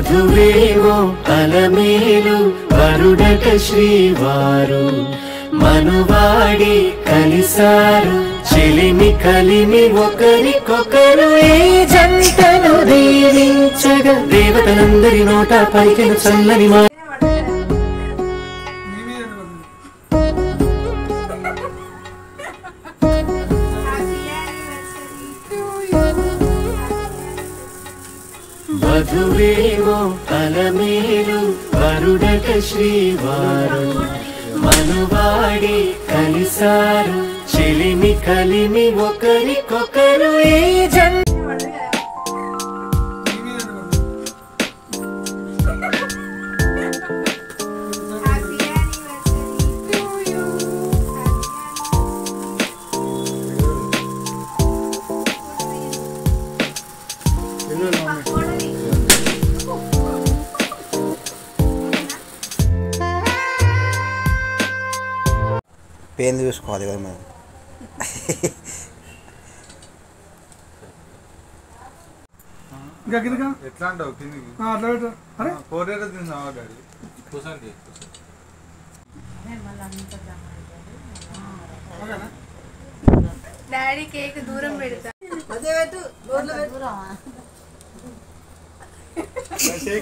వధువేమో అలమేలు వరుడట శ్రీవారు మనువాడి కలిసారు చెలిమి కలిమి ఒకరికొకరు ఈ జంటను దీవించగా దేవతలందరి నోట పలికిన చల్లని మా వధువేమో అలమేలు వరుడట శ్రీవారు మనువాడి కలిసారు చెలిమి కలిమి ఒకరికొకరు ఈ జంట పేర్లు చూసుకోవాలి కదా మనం. ఎట్లా అంటావు కిందికి కోరేట తిన్నావా డాడీ కూర్చోండి డాడీ కేక్ దూరం పెడతా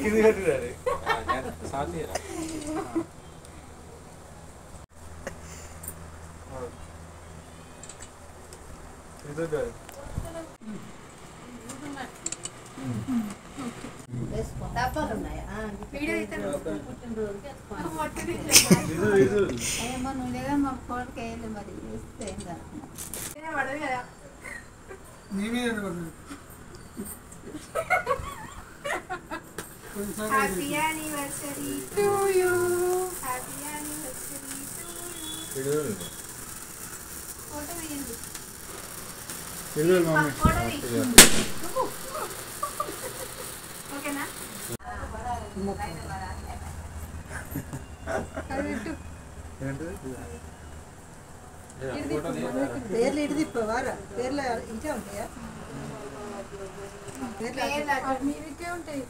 కింది కట్టు daddy Happy anniversary to you. Happy anniversary to you. Photo తీయండి. Photo తీయండి. ఓకేనా? పేర్లు ఇటు తిప్పవారా పేర్లు ఇంకే ఉంటాయా పేర్లు మీరికే ఉంటాయి.